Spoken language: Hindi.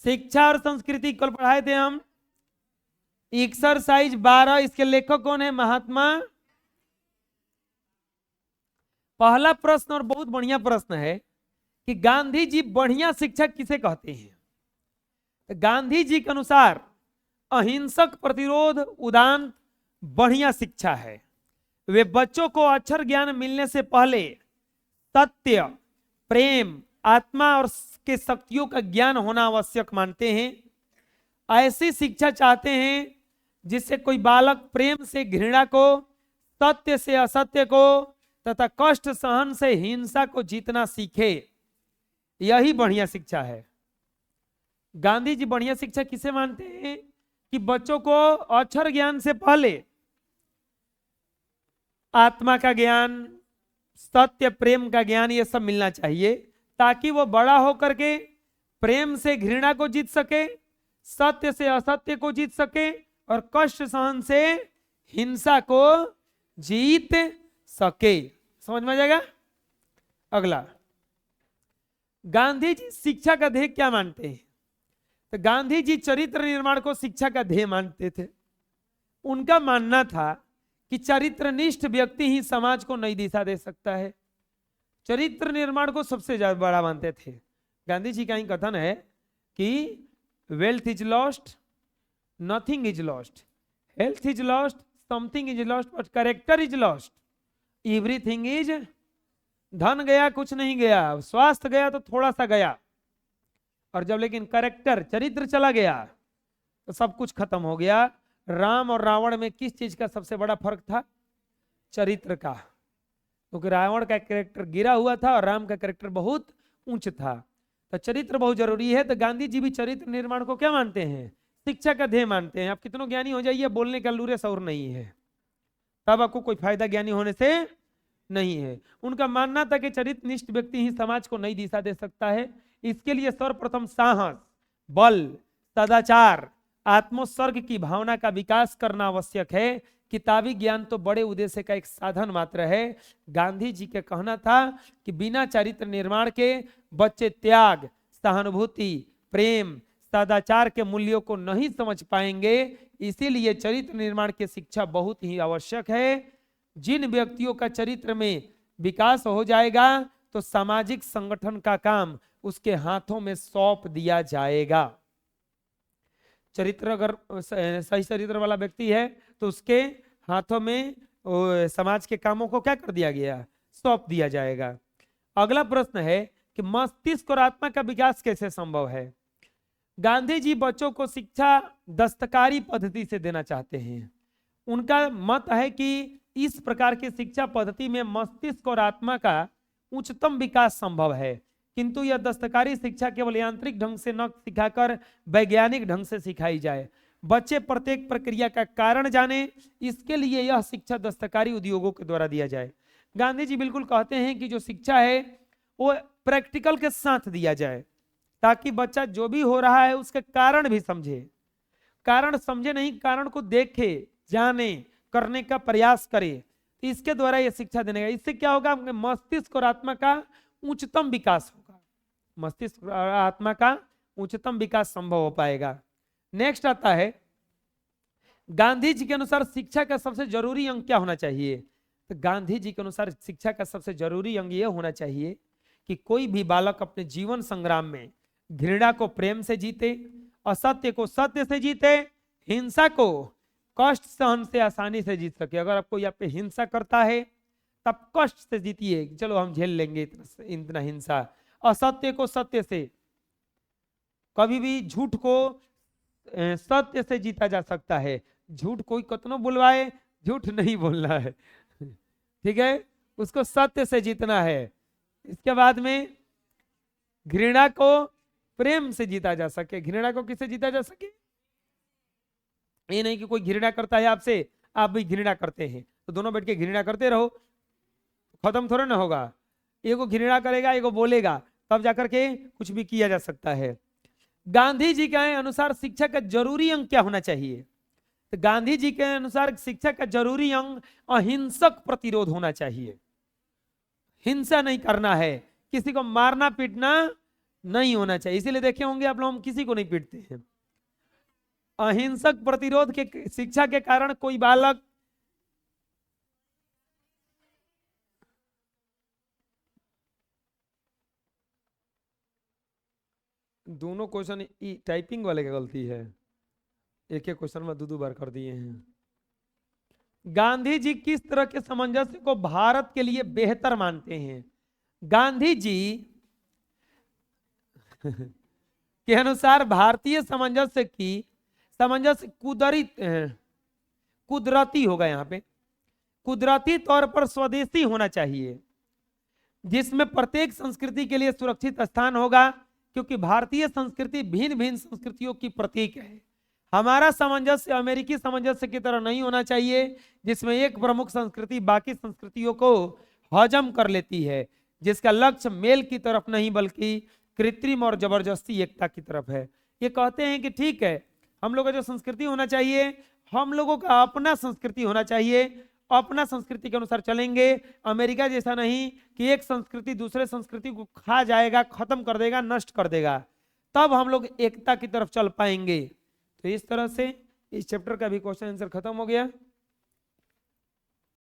शिक्षा और संस्कृति कल पढ़ाए थे हम। एक्सरसाइज 12, इसके लेखक कौन है? महात्मा। पहला प्रश्न और बहुत बढ़िया प्रश्न है कि गांधी जी बढ़िया शिक्षक किसे कहते हैं? तो गांधी जी के अनुसार अहिंसक, प्रतिरोध, उदान बढ़िया शिक्षा है। वे बच्चों को अक्षर ज्ञान मिलने से पहले सत्य, प्रेम, आत्मा और के शक्तियों का ज्ञान होना आवश्यक मानते हैं। ऐसी शिक्षा चाहते हैं जिससे कोई बालक प्रेम से घृणा को, सत्य से असत्य को तथा कष्ट सहन से हिंसा को जीतना सीखे। यही बढ़िया शिक्षा है। गांधी जी बढ़िया शिक्षा किसे मानते हैं? कि बच्चों को अक्षर ज्ञान से पहले आत्मा का ज्ञान, सत्य, प्रेम का ज्ञान ये सब मिलना चाहिए, ताकि वो बड़ा होकर के प्रेम से घृणा को जीत सके, सत्य से असत्य को जीत सके और कष्ट सहन से हिंसा को जीत सके। समझ में आ जाएगा? अगला, गांधी जी शिक्षा का ध्येय क्या मानते हैं? तो गांधी जी चरित्र निर्माण को शिक्षा का ध्येय मानते थे। उनका मानना था कि चरित्रनिष्ठ व्यक्ति ही समाज को नई दिशा दे सकता है। चरित्र निर्माण को सबसे ज्यादा बड़ा मानते थे। गांधी जी का ही कथन है कि wealth is lost, nothing is lost, health is lost, something is lost, but character is lost, everything is. धन गया कुछ नहीं गया, स्वास्थ्य गया तो थोड़ा सा गया, और जब लेकिन कैरेक्टर, चरित्र चला गया तो सब कुछ खत्म हो गया। राम और रावण में किस चीज का सबसे बड़ा फर्क था? चरित्र का। क्योंकि रावण का कैरेक्टर गिरा हुआ था और राम का कैरेक्टर बहुत उच्च था। तो चरित्र बहुत जरूरी है। तो गांधी जी भी चरित्र निर्माण को क्या मानते हैं? शिक्षा का ध्येय मानते हैं। आप कितनों ज्ञानी हो जाइए, बोलने का लूरे सौर नहीं है, तब आपको कोई फायदा ज्ञानी होने से नहीं है। उनका मानना था कि चरित्रनिष्ठ व्यक्ति ही समाज को नई दिशा दे सकता है। इसके लिए सर्वप्रथम साहस, बल, सदाचार, आत्मोत्सर्ग की भावना का विकास करना आवश्यक है। किताबी ज्ञान तो बड़े उद्देश्य का एक साधन मात्र है। गांधी जी का कहना था कि बिना चरित्र निर्माण के बच्चे त्याग, सहानुभूति, प्रेम, सदाचार के मूल्यों को नहीं समझ पाएंगे। इसीलिए चरित्र निर्माण की शिक्षा बहुत ही आवश्यक है। जिन व्यक्तियों का चरित्र में विकास हो जाएगा तो सामाजिक संगठन का काम उसके हाथों में सौंप दिया जाएगा। चरित्र अगर सही चरित्र वाला व्यक्ति है तो उसके हाथों में समाज के कामों को क्या कर दिया गया? सौंप दिया जाएगा। अगला प्रश्न है कि मस्तिष्क और आत्मा का विकास कैसे संभव है? गांधी जी बच्चों को शिक्षा दस्तकारी पद्धति से देना चाहते हैं। उनका मत है कि इस प्रकार की शिक्षा पद्धति में मस्तिष्क और आत्मा का उच्चतम विकास संभव है, किंतु यह दस्तकारी शिक्षा केवल यांत्रिक ढंग से न सिखाकर वैज्ञानिक ढंग से सिखाई जाए। बच्चे प्रत्येक प्रक्रिया का कारण जाने, इसके लिए यह शिक्षा दस्तकारी उद्योगों के द्वारा दिया जाए। गांधी जी बिल्कुल कहते हैं कि जो शिक्षा है वो प्रैक्टिकल के साथ दिया जाए, ताकि बच्चा जो भी हो रहा है उसके कारण भी समझे। कारण समझे नहीं, कारण को देखे, जाने, करने का प्रयास करे। इसके द्वारा यह शिक्षा देने का, इससे क्या होगा? मस्तिष्क और आत्मा का उच्चतम विकास होगा। मस्तिष्क और आत्मा का उच्चतम विकास संभव हो पाएगा। नेक्स्ट आता है, गांधी जी के अनुसार शिक्षा का सबसे जरूरी अंग क्या होना चाहिए? तो गांधी जी के अनुसार शिक्षा का सबसे जरूरी अंग यह होना चाहिए कि कोई भी बालक अपने जीवन संग्राम में घृणा को प्रेम से जीते, असत्य को सत्य से जीते, हिंसा को कष्ट सहन से आसानी से जीत सके। अगर आपको यहाँ पे हिंसा करता है तब कष्ट से जीतिए, चलो हम झेल लेंगे इतना हिंसा। असत्य को सत्य से, कभी भी झूठ को सत्य से जीता जा सकता है। झूठ कोई कितना बुलवाए, झूठ नहीं बोलना है, ठीक है, उसको सत्य से जीतना है। इसके बाद में घृणा को प्रेम से जीता जा सके। घृणा को किससे जीता जा सके? ये नहीं कि कोई घृणा करता है आपसे, आप भी घृणा करते हैं, तो दोनों बैठ के घृणा करते रहो, खत्म थोड़ा ना होगा। एगो घृणा करेगा, एगो बोलेगा, तब जाकर के कुछ भी किया जा सकता है। गांधी जी के अनुसार शिक्षा का जरूरी अंग क्या होना चाहिए? तो गांधी जी के अनुसार शिक्षा का जरूरी अंग अहिंसक प्रतिरोध होना चाहिए। हिंसा नहीं करना है, किसी को मारना पीटना नहीं होना चाहिए। इसीलिए देखे होंगे आप लोग, हम किसी को नहीं पीटते हैं। अहिंसक प्रतिरोध के शिक्षा के कारण कोई बालक दोनों क्वेश्चन टाइपिंग वाले की गलती है, एक एक क्वेश्चन में दो बार कर दिए हैं। गांधी जी किस तरह के सामंजस्य को भारत के लिए बेहतर मानते हैं? गांधी जी के अनुसार भारतीय सामंजस्य कुदरती होगा, यहाँ पे कुदरती तौर पर स्वदेशी होना चाहिए, जिसमें प्रत्येक संस्कृति के लिए सुरक्षित स्थान होगा, क्योंकि भारतीय संस्कृति भिन्न भिन्न संस्कृतियों की प्रतीक है। हमारा सामंजस्य अमेरिकी सामंजस्य की तरह नहीं होना चाहिए, जिसमें एक प्रमुख संस्कृति बाकी संस्कृतियों को हजम कर लेती है, जिसका लक्ष्य मेल की तरफ नहीं बल्कि कृत्रिम और जबरदस्ती एकता की तरफ है। ये कहते हैं कि ठीक है, हम लोगों का जो संस्कृति होना चाहिए, हम लोगों का अपना संस्कृति होना चाहिए, अपना संस्कृति के अनुसार चलेंगे। अमेरिका जैसा नहीं कि एक संस्कृति दूसरे संस्कृति को खा जाएगा, खत्म कर देगा, नष्ट कर देगा, तब हम लोग एकता की तरफ चल पाएंगे। तो इस तरह से इस चैप्टर का भी क्वेश्चन आंसर खत्म हो गया।